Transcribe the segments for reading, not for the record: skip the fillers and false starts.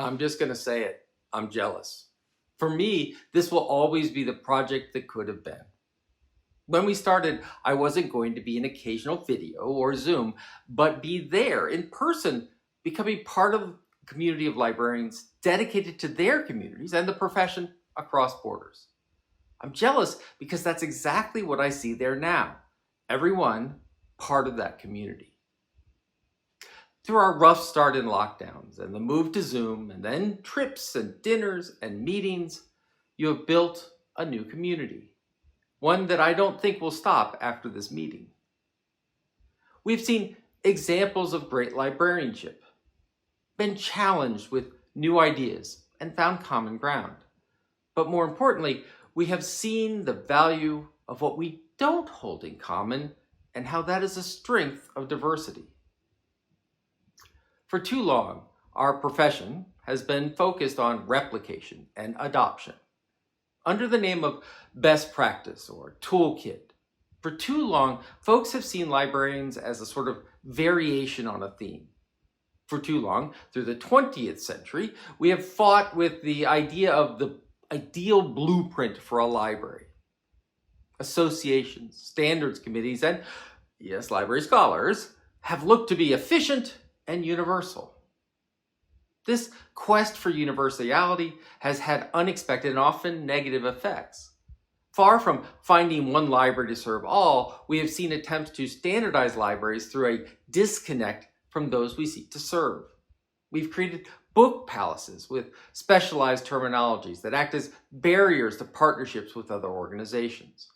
I'm just going to say it. I'm jealous. For me, this will always be the project that could have been. When we started, I wasn't going to be an occasional video or Zoom, but be there in person, becoming part of a community of librarians dedicated to their communities and the profession across borders. I'm jealous because that's exactly what I see there now. Everyone part of that community. Through our rough start in lockdowns and the move to Zoom and then trips and dinners and meetings, you have built a new community. One that I don't think will stop after this meeting. We've seen examples of great librarianship, been challenged with new ideas and found common ground. But more importantly, we have seen the value of what we don't hold in common and how that is a strength of diversity. For too long, our profession has been focused on replication and adoption. Under the name of best practice or toolkit. For too long, folks have seen librarians as a sort of variation on a theme. For too long, through the 20th century, we have fought with the idea of the ideal blueprint for a library. Associations, standards committees, and yes, library scholars have looked to be efficient and universal. This quest for universality has had unexpected and often negative effects. Far from finding one library to serve all, we have seen attempts to standardize libraries through a disconnect from those we seek to serve. We've created book palaces with specialized terminologies that act as barriers to partnerships with other organizations.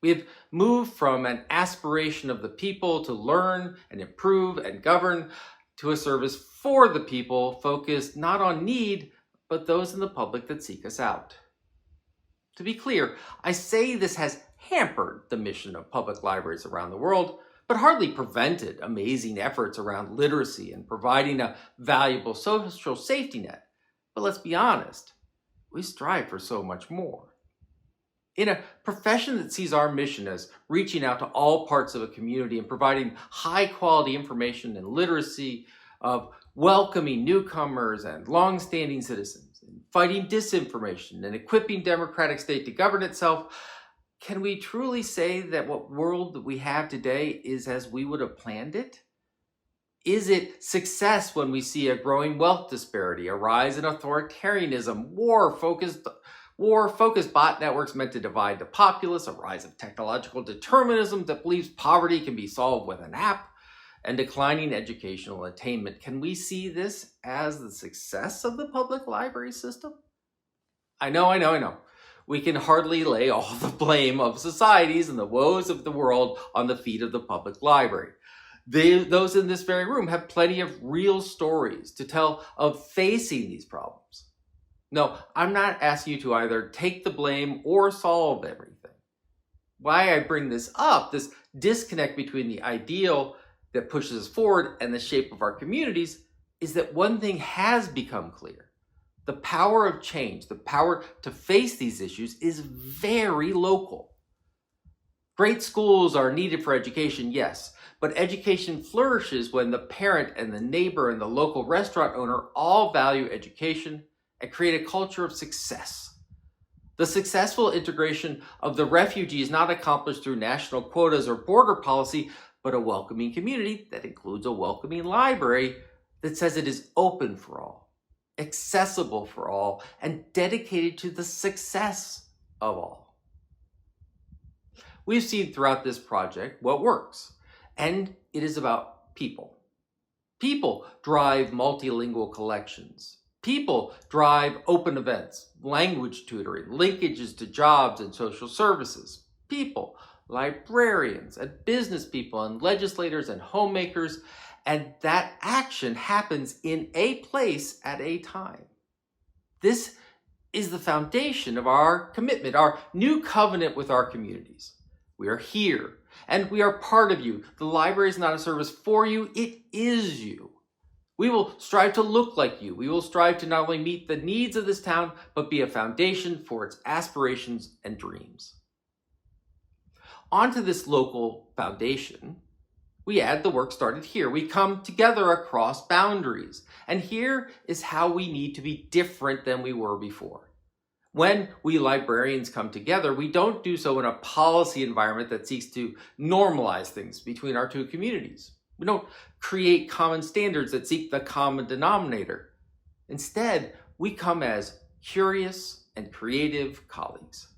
We have moved from an aspiration of the people to learn and improve and govern to a service for the people focused not on need, but those in the public that seek us out. To be clear, I say this has hampered the mission of public libraries around the world, but hardly prevented amazing efforts around literacy and providing a valuable social safety net. But let's be honest, we strive for so much more. In a profession that sees our mission as reaching out to all parts of a community and providing high quality information and literacy, of welcoming newcomers and long-standing citizens, and fighting disinformation and equipping democratic state to govern itself, can we truly say that what world that we have today is as we would have planned it? Is it success when we see a growing wealth disparity, a rise in authoritarianism, war-focused bot networks meant to divide the populace, a rise of technological determinism that believes poverty can be solved with an app, and declining educational attainment? Can we see this as the success of the public library system? I know. We can hardly lay all the blame of societies and the woes of the world on the feet of the public library. Those in this very room have plenty of real stories to tell of facing these problems. No, I'm not asking you to either take the blame or solve everything. Why I bring this up, this disconnect between the ideal that pushes us forward and the shape of our communities, is that one thing has become clear. The power of change, the power to face these issues is very local. Great schools are needed for education, yes, but education flourishes when the parent and the neighbor and the local restaurant owner all value education and create a culture of success. The successful integration of the refugee is not accomplished through national quotas or border policy, but a welcoming community that includes a welcoming library that says it is open for all, accessible for all, and dedicated to the success of all. We've seen throughout this project what works, and it is about people. People drive multilingual collections. People drive open events, language tutoring, linkages to jobs and social services. People, librarians and business people and legislators and homemakers, and that action happens in a place at a time. This is the foundation of our commitment, our new covenant with our communities. We are here and we are part of you. The library is not a service for you, it is you. We will strive to look like you. We will strive to not only meet the needs of this town, but be a foundation for its aspirations and dreams. Onto this local foundation, We add the work started here. We come together across boundaries. And here is how we need to be different than we were before. When we librarians come together, we don't do so in a policy environment that seeks to normalize things between our two communities. We don't create common standards that seek the common denominator. Instead, we come as curious and creative colleagues.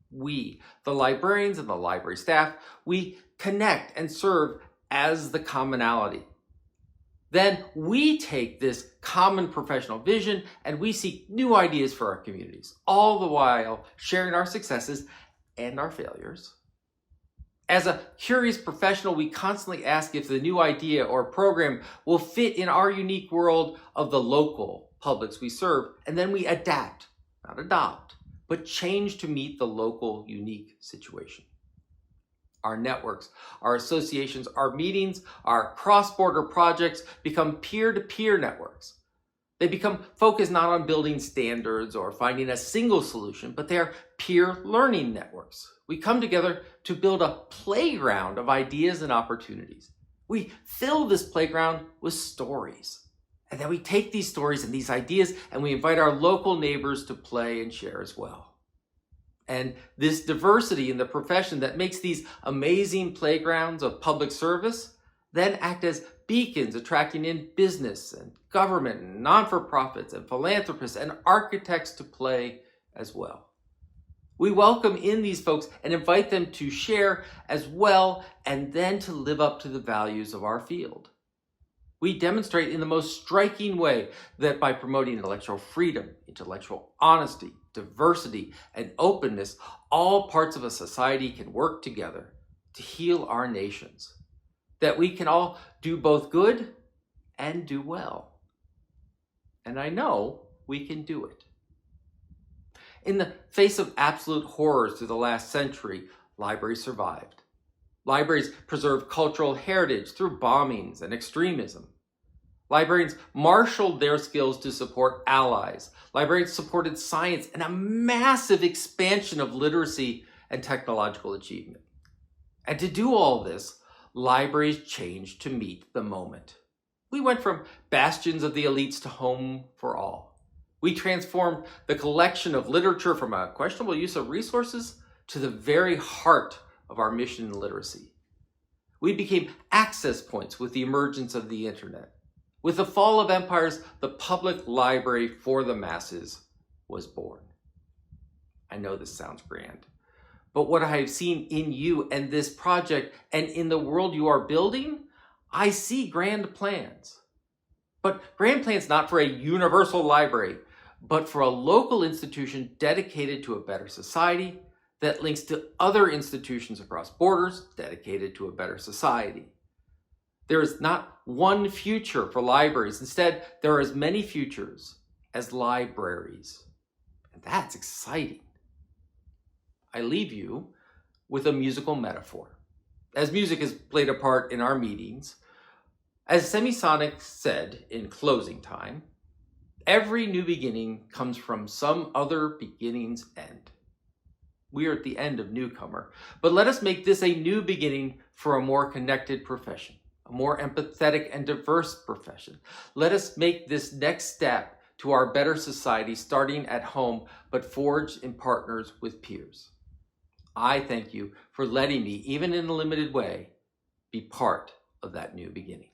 We, the librarians and the library staff, we connect and serve as the commonality. Then we take this common professional vision and we seek new ideas for our communities, all the while sharing our successes and our failures. As a curious professional, we constantly ask if the new idea or program will fit in our unique world of the local publics we serve, and then we adapt, not adopt, but change to meet the local unique situation. Our networks, our associations, our meetings, our cross-border projects become peer-to-peer networks. They become focused not on building standards or finding a single solution, but they are peer learning networks. We come together to build a playground of ideas and opportunities. We fill this playground with stories. And then we take these stories and these ideas and we invite our local neighbors to play and share as well. And this diversity in the profession that makes these amazing playgrounds of public service then act as beacons attracting in business and government and non-for-profits and philanthropists and architects to play as well. We welcome in these folks and invite them to share as well and then to live up to the values of our field. We demonstrate in the most striking way that by promoting intellectual freedom, intellectual honesty, diversity, and openness, all parts of a society can work together to heal our nations. That we can all do both good and do well. And I know we can do it. In the face of absolute horrors through the last century, libraries survived. Libraries preserved cultural heritage through bombings and extremism. Librarians marshaled their skills to support allies. Librarians supported science and a massive expansion of literacy and technological achievement. And to do all this, libraries changed to meet the moment. We went from bastions of the elites to home for all. We transformed the collection of literature from a questionable use of resources to the very heart of our mission in literacy. We became access points with the emergence of the internet. With the fall of empires, the public library for the masses was born. I know this sounds grand, but what I have seen in you and this project and in the world you are building, I see grand plans. But grand plans not for a universal library, but for a local institution dedicated to a better society that links to other institutions across borders dedicated to a better society. There is not one future for libraries. Instead, there are as many futures as libraries. And that's exciting. I leave you with a musical metaphor. As music has played a part in our meetings, as Semisonic said in closing time, every new beginning comes from some other beginning's end. We are at the end of Newcomer, but let us make this a new beginning for a more connected profession, a more empathetic and diverse profession. Let us make this next step to our better society starting at home, but forged in partners with peers. I thank you for letting me, even in a limited way, be part of that new beginning.